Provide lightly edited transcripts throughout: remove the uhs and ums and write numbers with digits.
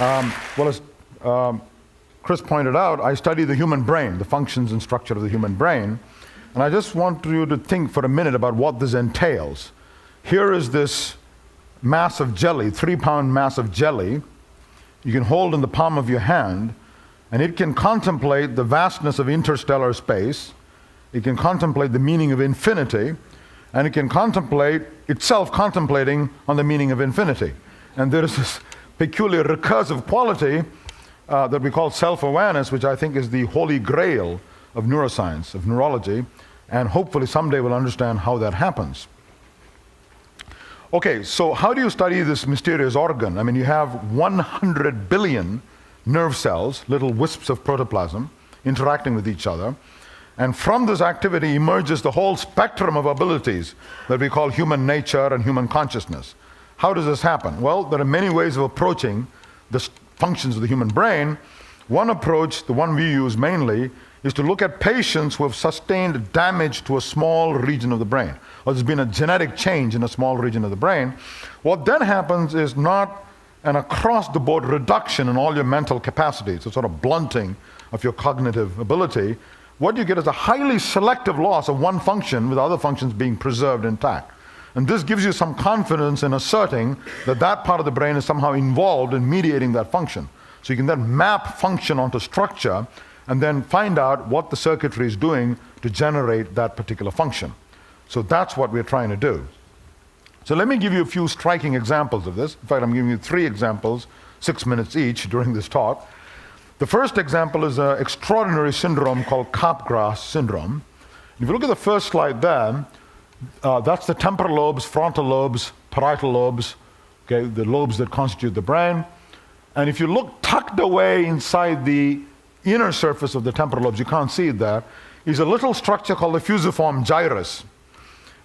Well, as Chris pointed out, I study the human brain, the functions and structure of the human brain. And I just want you to think for a minute about what this entails. Here is this mass of jelly, 3-pound mass of jelly, you can hold in the palm of your hand, and it can contemplate the vastness of interstellar space, it can contemplate the meaning of infinity, and it can contemplate itself contemplating on the meaning of infinity. And there is this peculiar recursive quality that we call self-awareness, which I think is the holy grail of neuroscience, of neurology, and hopefully someday we'll understand how that happens. Okay, so how do you study this mysterious organ? I mean, you have 100 billion nerve cells, little wisps of protoplasm, interacting with each other. And from this activity emerges the whole spectrum of abilities that we call human nature and human consciousness. How does this happen? Well, there are many ways of approaching the functions of the human brain. One approach, the one we use mainly, is to look at patients who have sustained damage to a small region of the brain, or there's been a genetic change in a small region of the brain. What then happens is not an across-the-board reduction in all your mental capacities, a sort of blunting of your cognitive ability. What you get is a highly selective loss of one function with other functions being preserved intact. And this gives you some confidence in asserting that that part of the brain is somehow involved in mediating that function. So you can then map function onto structure and then find out what the circuitry is doing to generate that particular function. So that's what we're trying to do. So let me give you a few striking examples of this. In fact, I'm giving you 3 examples, 6 minutes each during this talk. The first example is an extraordinary syndrome called Capgras syndrome. If you look at the first slide there, that's the temporal lobes, frontal lobes, parietal lobes, okay, the lobes that constitute the brain. And if you look tucked away inside the inner surface of the temporal lobes, you can't see it there, is a little structure called the fusiform gyrus.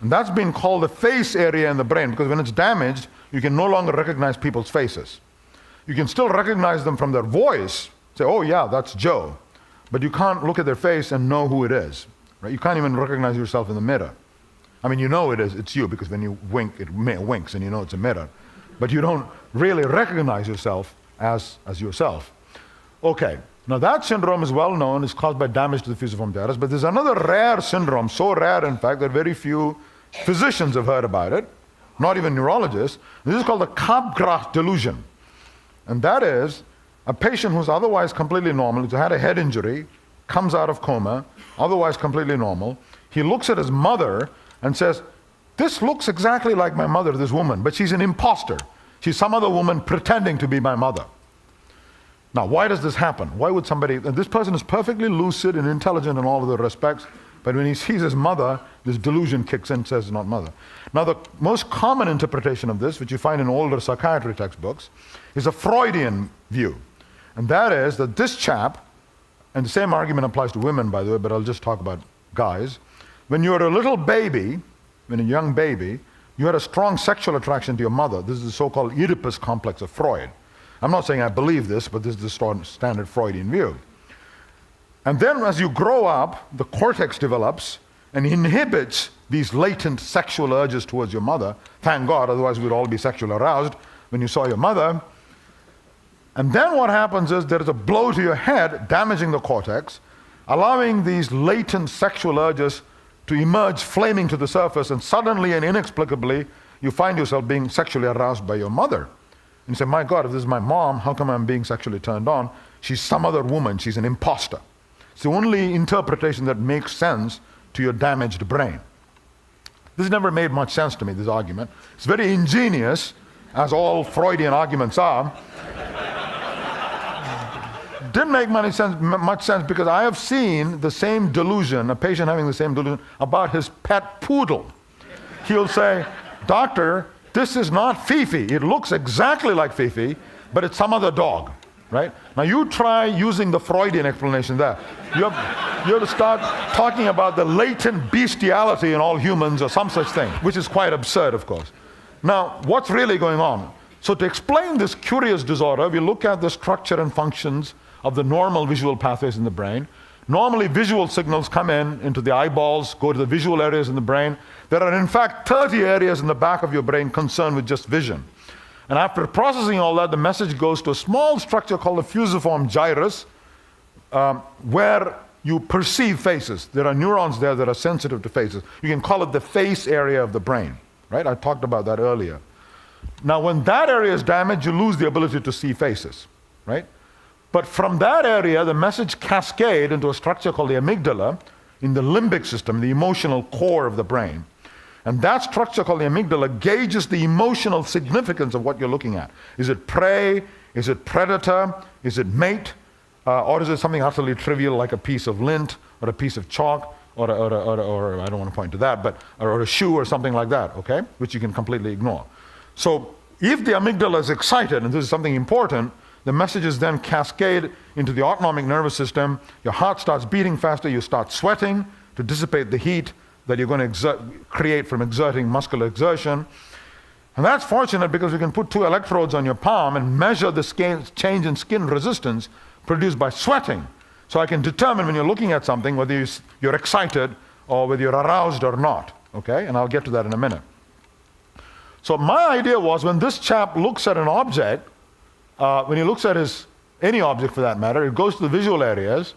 And that's been called the face area in the brain because when it's damaged, you can no longer recognize people's faces. You can still recognize them from their voice, say, oh yeah, that's Joe. But you can't look at their face and know who it is. Right? You can't even recognize yourself in the mirror. I mean, you know it's you because when you wink, it winks and you know it's a mirror. But you don't really recognize yourself as yourself. Okay, now that syndrome is well known, it's caused by damage to the fusiform gyrus, but there's another rare syndrome, so rare in fact that very few physicians have heard about it, not even neurologists. This is called the Capgras delusion. And that is a patient who's otherwise completely normal, who's had a head injury, comes out of coma, otherwise completely normal. He looks at his mother and says, this looks exactly like my mother, this woman, but she's an imposter. She's some other woman pretending to be my mother. Now, why does this happen? Why would somebody, and this person is perfectly lucid and intelligent in all of the respects, but when he sees his mother, this delusion kicks in and says it's not mother. Now, the most common interpretation of this, which you find in older psychiatry textbooks, is a Freudian view. And that is that this chap, and the same argument applies to women, by the way, but I'll just talk about guys. When you're a little baby, when a young baby, you had a strong sexual attraction to your mother. This is the so-called Oedipus complex of Freud. I'm not saying I believe this, but this is the standard Freudian view. And then as you grow up, the cortex develops and inhibits these latent sexual urges towards your mother. Thank God, otherwise we'd all be sexually aroused when you saw your mother. And then what happens is there is a blow to your head, damaging the cortex, allowing these latent sexual urges to emerge flaming to the surface, and suddenly and inexplicably, you find yourself being sexually aroused by your mother. And you say, my God, if this is my mom, how come I'm being sexually turned on? She's some other woman, she's an imposter. It's the only interpretation that makes sense to your damaged brain. This never made much sense to me, this argument. It's very ingenious, as all Freudian arguments are. Didn't make much sense because I have seen the same delusion, a patient having the same delusion about his pet poodle. He'll say, doctor, this is not Fifi. It looks exactly like Fifi, but it's some other dog, right? Now you try using the Freudian explanation there. You have to start talking about the latent bestiality in all humans or some such thing, which is quite absurd, of course. Now, what's really going on? So to explain this curious disorder, we look at the structure and functions of the normal visual pathways in the brain. Normally visual signals come into the eyeballs, go to the visual areas in the brain. There are in fact 30 areas in the back of your brain concerned with just vision. And after processing all that, the message goes to a small structure called the fusiform gyrus, where you perceive faces. There are neurons there that are sensitive to faces. You can call it the face area of the brain, right? I talked about that earlier. Now, when that area is damaged, you lose the ability to see faces, right? But from that area, the message cascades into a structure called the amygdala in the limbic system, the emotional core of the brain. And that structure called the amygdala gauges the emotional significance of what you're looking at. Is it prey? Is it predator? Is it mate? Or is it something utterly trivial like a piece of lint or a piece of chalk or I don't want to point to that, but or a shoe or something like that, okay? Which you can completely ignore. So if the amygdala is excited, and this is something important, the messages then cascade into the autonomic nervous system. Your heart starts beating faster, you start sweating to dissipate the heat that you're going to create from exerting muscular exertion. And that's fortunate because you can put 2 electrodes on your palm and measure the change in skin resistance produced by sweating. So I can determine when you're looking at something whether you're excited or whether you're aroused or not, okay? And I'll get to that in a minute. So my idea was when this chap looks at an object, when he looks at any object for that matter, it goes to the visual areas,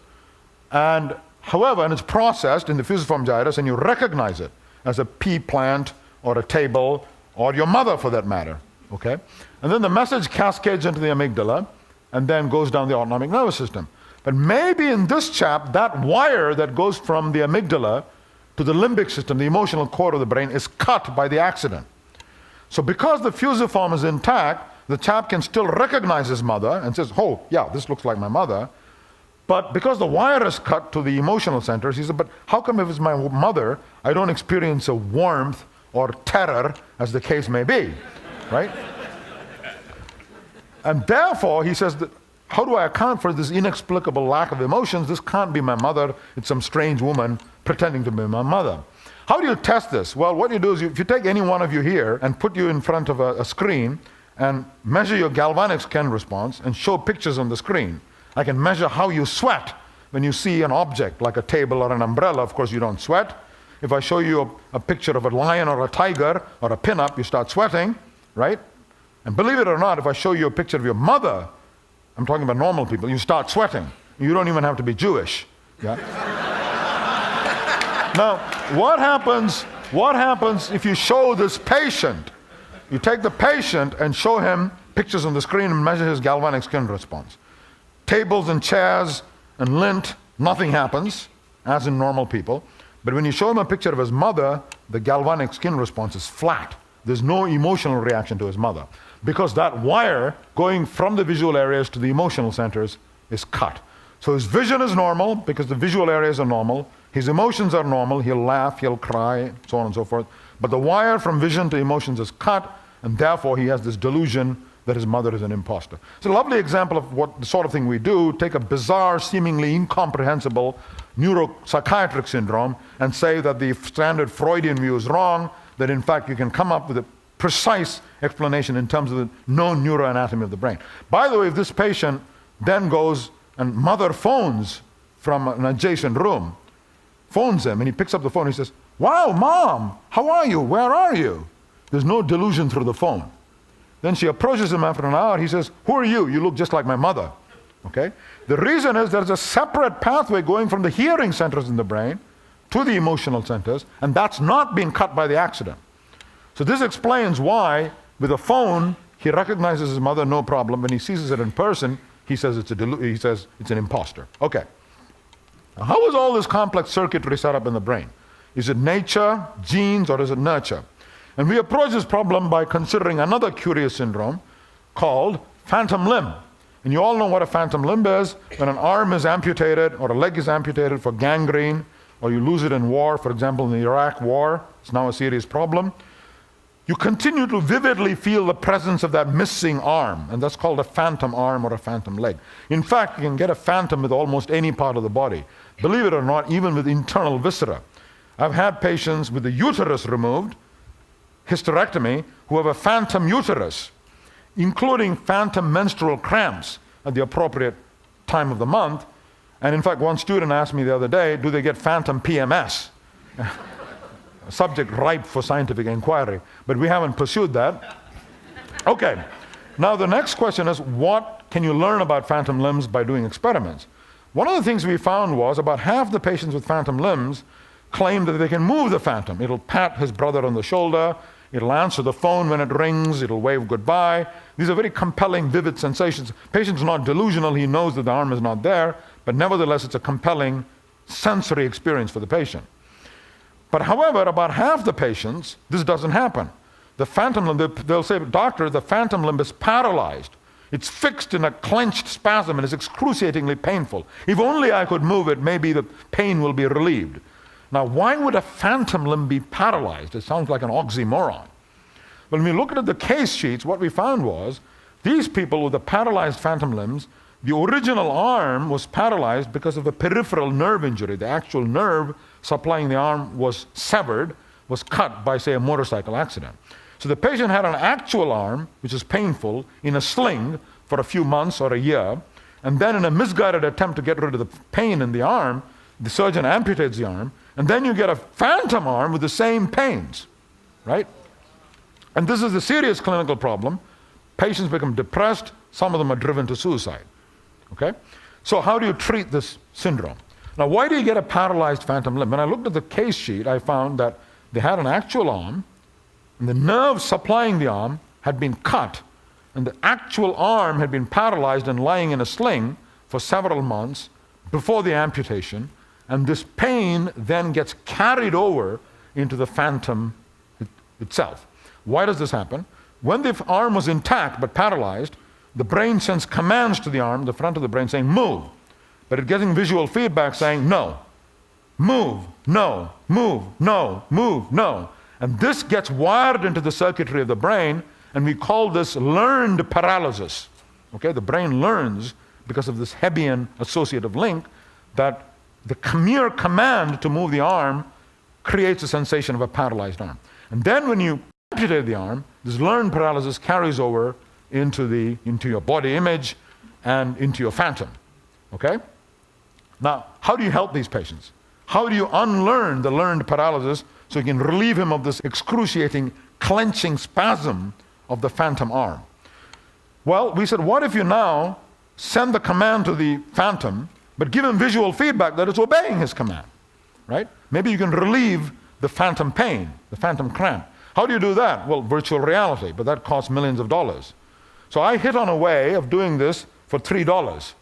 and it's processed in the fusiform gyrus, and you recognize it as a pea plant or a table or your mother for that matter, okay? And then the message cascades into the amygdala and then goes down the autonomic nervous system. But maybe in this chap, that wire that goes from the amygdala to the limbic system, the emotional core of the brain, is cut by the accident. So because the fusiform is intact, the chap can still recognize his mother and says, oh, yeah, this looks like my mother. But because the wire is cut to the emotional centers, he said, but how come if it's my mother, I don't experience a warmth or terror, as the case may be, right? And therefore, he says, that, how do I account for this inexplicable lack of emotions? This can't be my mother. It's some strange woman pretending to be my mother. How do you test this? Well, what you do is if you take any one of you here and put you in front of a screen and measure your galvanic skin response and show pictures on the screen. I can measure how you sweat when you see an object like a table or an umbrella. Of course, you don't sweat. If I show you a picture of a lion or a tiger or a pinup, you start sweating, right? And believe it or not, if I show you a picture of your mother, I'm talking about normal people, you start sweating. You don't even have to be Jewish. Yeah? Now, what happens if you show this patient? You take the patient and show him pictures on the screen and measure his galvanic skin response. Tables and chairs and lint, nothing happens, as in normal people. But when you show him a picture of his mother, the galvanic skin response is flat. There's no emotional reaction to his mother. Because that wire going from the visual areas to the emotional centers is cut. So his vision is normal because the visual areas are normal. His emotions are normal. He'll laugh, he'll cry, so on and so forth. But the wire from vision to emotions is cut, and therefore he has this delusion that his mother is an imposter. It's a lovely example of what the sort of thing we do. Take a bizarre, seemingly incomprehensible neuropsychiatric syndrome and say that the standard Freudian view is wrong, that in fact you can come up with a precise explanation in terms of the known neuroanatomy of the brain. By the way, if this patient then goes and mother phones from an adjacent room, phones him, and he picks up the phone, he says, "Wow, Mom, how are you? Where are you?" There's no delusion through the phone. Then she approaches him after an hour, he says, "Who are you? You look just like my mother." Okay? The reason is there's a separate pathway going from the hearing centers in the brain to the emotional centers, and that's not being cut by the accident. So this explains why, with a phone, he recognizes his mother, no problem. When he sees it in person, he says it's an imposter. Okay. Now, how is all this complex circuitry set up in the brain? Is it nature, genes, or is it nurture? And we approach this problem by considering another curious syndrome called phantom limb. And you all know what a phantom limb is. When an arm is amputated or a leg is amputated for gangrene, or you lose it in war, for example, in the Iraq war, it's now a serious problem. You continue to vividly feel the presence of that missing arm, and that's called a phantom arm or a phantom leg. In fact, you can get a phantom with almost any part of the body. Believe it or not, even with internal viscera. I've had patients with the uterus removed, hysterectomy, who have a phantom uterus, including phantom menstrual cramps at the appropriate time of the month. And in fact, one student asked me the other day, do they get phantom PMS? A subject ripe for scientific inquiry, but we haven't pursued that. Okay, Now the next question is, what can you learn about phantom limbs by doing experiments? One of the things we found was about half the patients with phantom limbs claim that they can move the phantom. It'll pat his brother on the shoulder, it'll answer the phone when it rings, it'll wave goodbye. These are very compelling, vivid sensations. Patient's not delusional, he knows that the arm is not there, but nevertheless it's a compelling sensory experience for the patient. But however, about half the patients, this doesn't happen. The phantom limb, they'll say, doctor, the phantom limb is paralyzed. It's fixed in a clenched spasm and is excruciatingly painful. If only I could move it, maybe the pain will be relieved. Now, why would a phantom limb be paralyzed? It sounds like an oxymoron. When we looked at the case sheets, what we found was these people with the paralyzed phantom limbs, the original arm was paralyzed because of a peripheral nerve injury. The actual nerve supplying the arm was severed, was cut by, say, a motorcycle accident. So the patient had an actual arm, which is painful, in a sling for a few months or a year, and then in a misguided attempt to get rid of the pain in the arm, the surgeon amputates the arm, and then you get a phantom arm with the same pains, right? And this is a serious clinical problem. Patients become depressed, some of them are driven to suicide, okay? So how do you treat this syndrome? Now, why do you get a paralyzed phantom limb? When I looked at the case sheet, I found that they had an actual arm, and the nerve supplying the arm had been cut, and the actual arm had been paralyzed and lying in a sling for several months before the amputation, and this pain then gets carried over into the phantom itself. Why does this happen? When the arm was intact but paralyzed, the brain sends commands to the arm, the front of the brain, saying, move. But it's getting visual feedback saying, no, move, no, move, no, move, no. And this gets wired into the circuitry of the brain, and we call this learned paralysis. Okay, the brain learns, because of this Hebbian associative link, that the mere command to move the arm creates a sensation of a paralyzed arm. And then when you amputate the arm, this learned paralysis carries over into your body image and into your phantom. Okay? Now, how do you help these patients? How do you unlearn the learned paralysis so you can relieve him of this excruciating clenching spasm of the phantom arm? Well, we said, what if you now send the command to the phantom, but give him visual feedback that it's obeying his command, right? Maybe you can relieve the phantom pain, the phantom cramp. How do you do that? Well, virtual reality, but that costs millions of dollars. So I hit on a way of doing this for $3,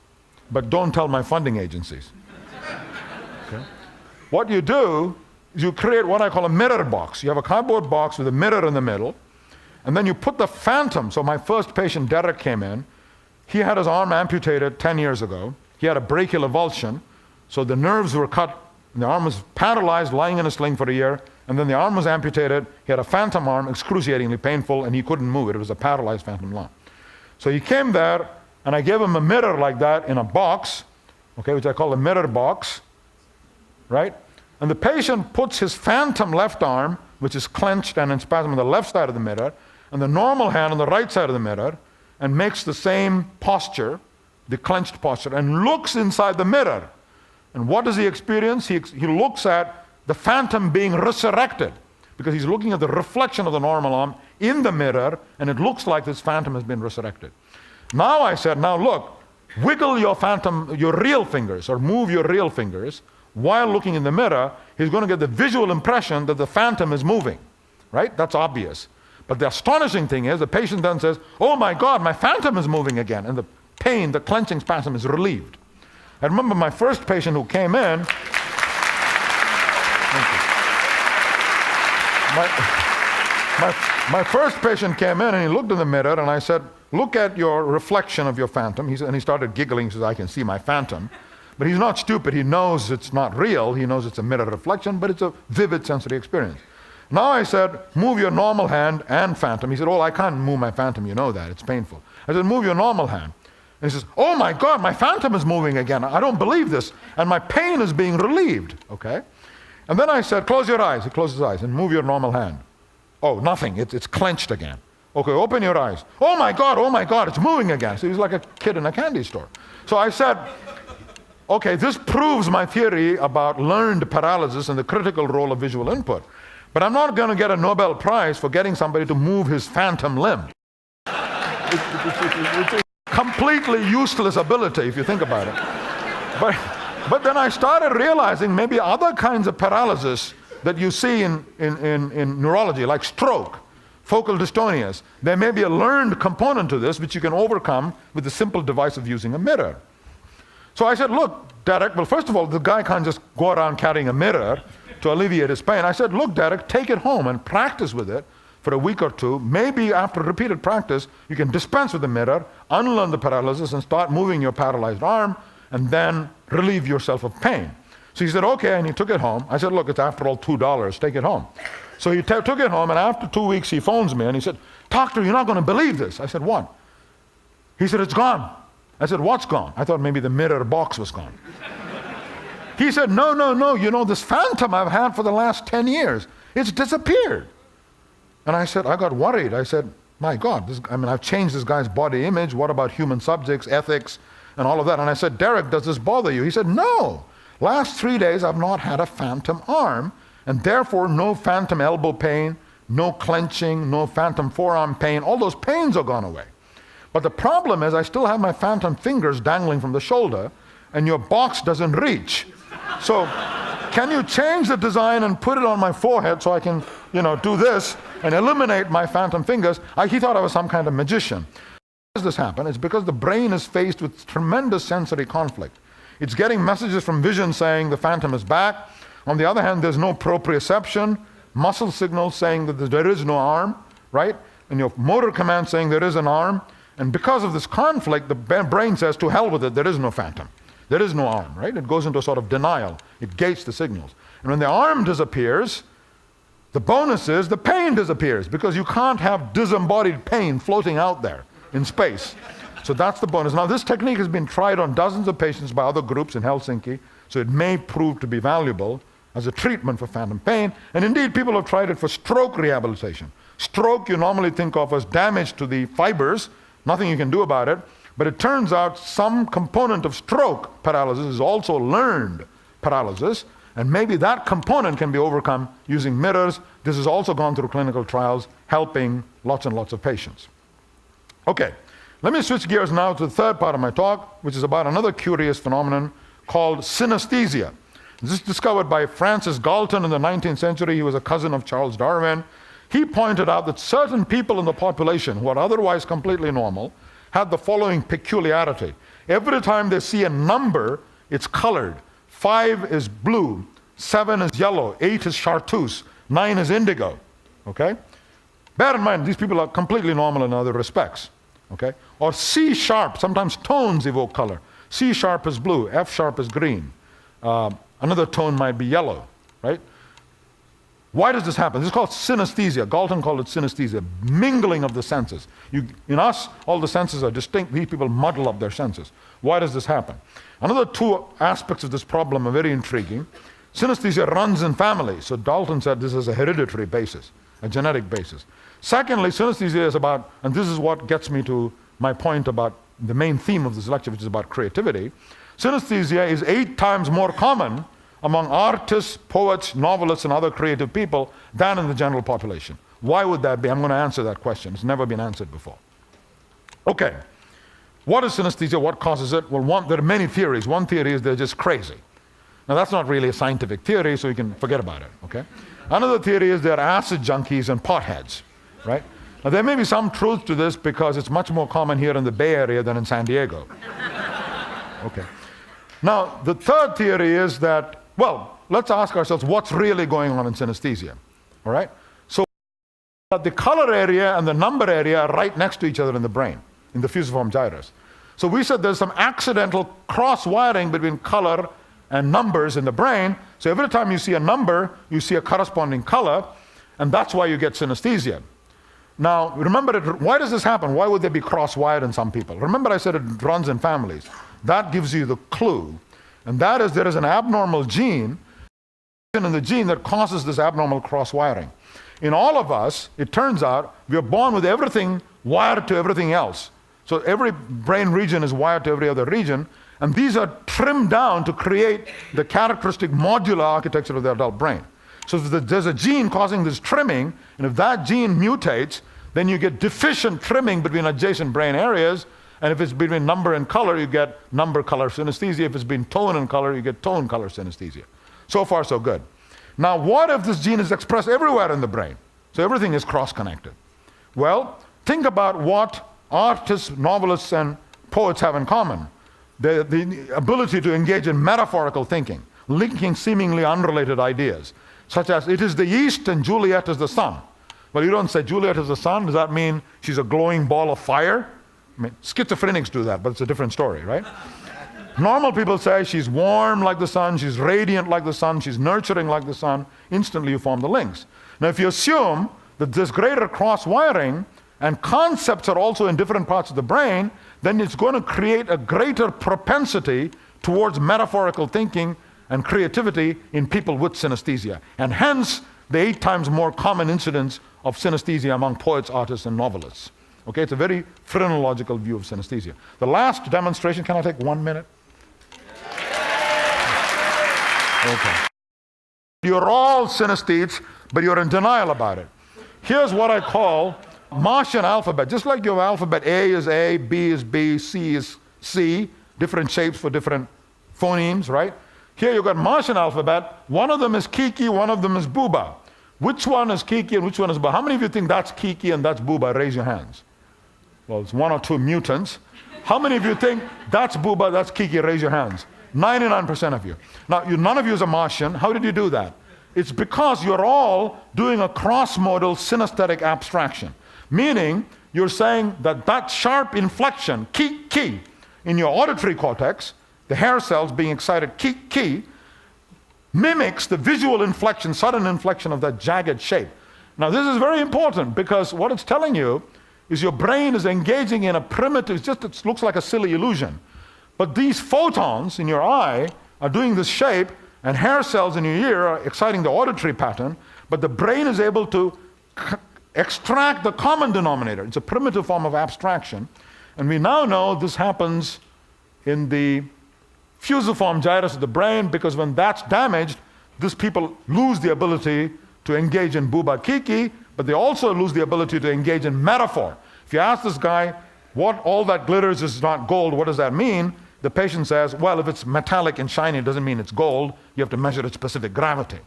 but don't tell my funding agencies. Okay? What you do is you create what I call a mirror box. You have a cardboard box with a mirror in the middle, and then you put the phantom. So my first patient, Derek, came in. He had his arm amputated 10 years ago. He had a brachial avulsion, so the nerves were cut, and the arm was paralyzed, lying in a sling for a year, and then the arm was amputated. He had a phantom arm, excruciatingly painful, and he couldn't move it. It was a paralyzed phantom arm. So he came there, and I gave him a mirror like that in a box, okay, which I call a mirror box, right? And the patient puts his phantom left arm, which is clenched and in spasm on the left side of the mirror, and the normal hand on the right side of the mirror, and makes the same posture, the clenched posture, and looks inside the mirror. And what does he experience? He looks at the phantom being resurrected, because he's looking at the reflection of the normal arm in the mirror, and it looks like this phantom has been resurrected. Now I said, now look, wiggle your phantom, your real fingers, or move your real fingers while looking in the mirror. He's going to get the visual impression that the phantom is moving, right? That's obvious. But the astonishing thing is the patient then says, oh my God, my phantom is moving again, and the pain, the clenching spasm is relieved. I remember my first patient who came in, my first patient came in and he looked in the mirror, and I said, look at your reflection of your phantom. And he started giggling. He says, I can see my phantom. But he's not stupid. He knows it's not real. He knows it's a mirror reflection, but it's a vivid sensory experience. Now I said, move your normal hand and phantom. He said, oh, I can't move my phantom. You know that. It's painful. I said, move your normal hand. And he says, oh my God, my phantom is moving again. I don't believe this. And my pain is being relieved. Okay? And then I said, close your eyes. He closed his eyes and move your normal hand. Oh, nothing. It's clenched again. Okay, open your eyes. Oh my God, it's moving again. So he's like a kid in a candy store. So I said, okay, this proves my theory about learned paralysis and the critical role of visual input. But I'm not going to get a Nobel Prize for getting somebody to move his phantom limb. It's a completely useless ability if you think about it. But then I started realizing maybe other kinds of paralysis that you see in neurology, like stroke, focal dystonias, there may be a learned component to this which you can overcome with the simple device of using a mirror. So I said, look, Derek, well, first of all, the guy can't just go around carrying a mirror to alleviate his pain. I said, look, Derek, take it home and practice with it for a week or two. Maybe after repeated practice, you can dispense with the mirror, unlearn the paralysis, and start moving your paralyzed arm, and then relieve yourself of pain. So he said, okay, and he took it home. I said, look, it's after all $2, take it home. So he took it home, and after 2 weeks, he phones me, and he said, doctor, you're not going to believe this. I said, what? He said, it's gone. I said, what's gone? I thought maybe the mirror box was gone. He said, no, you know, this phantom I've had for the last 10 years, it's disappeared. And I said, I got worried. I said, my God, I've changed this guy's body image. What about human subjects, ethics, and all of that? And I said, Derek, does this bother you? He said, no. Last 3 days, I've not had a phantom arm, and therefore no phantom elbow pain, no clenching, no phantom forearm pain. All those pains are gone away. But the problem is I still have my phantom fingers dangling from the shoulder, and your box doesn't reach. So can you change the design and put it on my forehead so I can, do this and eliminate my phantom fingers? He thought I was some kind of magician. Why does this happen? It's because the brain is faced with tremendous sensory conflict. It's getting messages from vision saying the phantom is back. On the other hand, there's no proprioception, muscle signals saying that there is no arm, right? And your motor command saying there is an arm. And because of this conflict, the brain says, to hell with it, there is no phantom. There is no arm, right? It goes into a sort of denial. It gates the signals. And when the arm disappears, the bonus is the pain disappears, because you can't have disembodied pain floating out there in space. So that's the bonus. Now, this technique has been tried on dozens of patients by other groups in Helsinki, so it may prove to be valuable as a treatment for phantom pain. And indeed, people have tried it for stroke rehabilitation. Stroke you normally think of as damage to the fibers, nothing you can do about it, but it turns out some component of stroke paralysis is also learned paralysis, and maybe that component can be overcome using mirrors. This has also gone through clinical trials, helping lots and lots of patients. Okay, let me switch gears now to the third part of my talk, which is about another curious phenomenon called synesthesia. This is discovered by Francis Galton in the 19th century. He was a cousin of Charles Darwin. He pointed out that certain people in the population who are otherwise completely normal had the following peculiarity. Every time they see a number, it's colored. 5 is blue, 7 is yellow, 8 is chartreuse, 9 is indigo. Okay? Bear in mind, these people are completely normal in other respects. Okay? Or C sharp, sometimes tones evoke color. C sharp is blue, F sharp is green. Another tone might be yellow, right? Why does this happen? This is called synesthesia. Galton called it synesthesia, mingling of the senses. In us, all the senses are distinct. These people muddle up their senses. Why does this happen? Another two aspects of this problem are very intriguing. Synesthesia runs in families. So Galton said this is a hereditary basis, a genetic basis. Secondly, synesthesia is about, and this is what gets me to my point about the main theme of this lecture, which is about creativity. Synesthesia is 8 times more common among artists, poets, novelists, and other creative people than in the general population. Why would that be? I'm going to answer that question. It's never been answered before. Okay. What is synesthesia? What causes it? Well, there are many theories. One theory is they're just crazy. Now, that's not really a scientific theory, so you can forget about it, okay? Another theory is they're acid junkies and potheads, right? Now, there may be some truth to this because it's much more common here in the Bay Area than in San Diego. Okay. Now, the third theory is that, well, let's ask ourselves what's really going on in synesthesia, all right? So the color area and the number area are right next to each other in the brain, in the fusiform gyrus. So we said there's some accidental cross-wiring between color and numbers in the brain. So every time you see a number, you see a corresponding color, and that's why you get synesthesia. Now, remember, why does this happen? Why would they be cross-wired in some people? Remember I said it runs in families. That gives you the clue. And that is there is an abnormal gene in the gene that causes this abnormal cross-wiring. In all of us, it turns out, we are born with everything wired to everything else. So every brain region is wired to every other region, and these are trimmed down to create the characteristic modular architecture of the adult brain. So if there's a gene causing this trimming, and if that gene mutates, then you get deficient trimming between adjacent brain areas. And if it's between number and color, you get number color synesthesia. If it's between tone and color, you get tone color synesthesia. So far, so good. Now, what if this gene is expressed everywhere in the brain? So everything is cross-connected. Well, think about what artists, novelists, and poets have in common. The ability to engage in metaphorical thinking, linking seemingly unrelated ideas, such as, it is the east and Juliet is the sun. Well, you don't say Juliet is the sun. Does that mean she's a glowing ball of fire? I mean, schizophrenics do that, but it's a different story, right? Normal people say she's warm like the sun, she's radiant like the sun, she's nurturing like the sun. Instantly you form the links. Now, if you assume that there's greater cross-wiring and concepts are also in different parts of the brain, then it's going to create a greater propensity towards metaphorical thinking and creativity in people with synesthesia. And hence, the 8 times more common incidence of synesthesia among poets, artists, and novelists. Okay, it's a very phrenological view of synesthesia. The last demonstration, can I take 1 minute? Okay. You're all synesthetes, but you're in denial about it. Here's what I call Martian alphabet. Just like your alphabet, A is A, B is B, C is C, different shapes for different phonemes, right? Here you've got Martian alphabet. One of them is Kiki, one of them is Booba. Which one is Kiki and which one is Booba? How many of you think that's Kiki and that's Booba? Raise your hands. Well, it's 1 or 2 mutants. How many of you think that's Booba, that's Kiki? Raise your hands. 99% of you. Now, none of you is a Martian. How did you do that? It's because you're all doing a cross-modal synesthetic abstraction. Meaning, you're saying that that sharp inflection, ki, in your auditory cortex, the hair cells being excited, ki, mimics the visual inflection, sudden inflection of that jagged shape. Now, this is very important because what it's telling you is your brain is engaging in a primitive, it looks like a silly illusion. But these photons in your eye are doing this shape, and hair cells in your ear are exciting the auditory pattern, but the brain is able to extract the common denominator. It's a primitive form of abstraction. And we now know this happens in the fusiform gyrus of the brain, because when that's damaged, these people lose the ability to engage in Booba Kiki, but they also lose the ability to engage in metaphor. If you ask this guy, what all that glitters is not gold, what does that mean? The patient says, well, if it's metallic and shiny, it doesn't mean it's gold. You have to measure its specific gravity.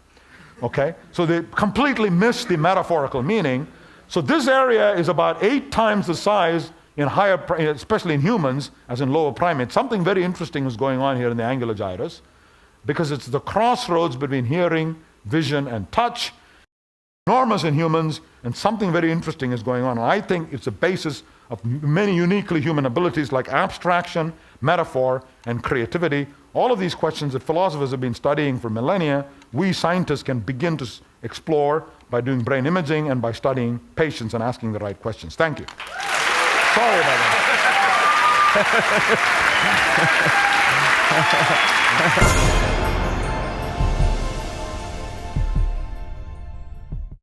Okay? So they completely miss the metaphorical meaning. So this area is about 8 times the size in higher, especially in humans, as in lower primates. Something very interesting is going on here in the angular gyrus, because it's the crossroads between hearing, vision, and touch. Enormous in humans, and something very interesting is going on. And I think it's a basis of many uniquely human abilities like abstraction, metaphor, and creativity. All of these questions that philosophers have been studying for millennia, we scientists can begin to explore by doing brain imaging and by studying patients and asking the right questions. Thank you. Sorry about that.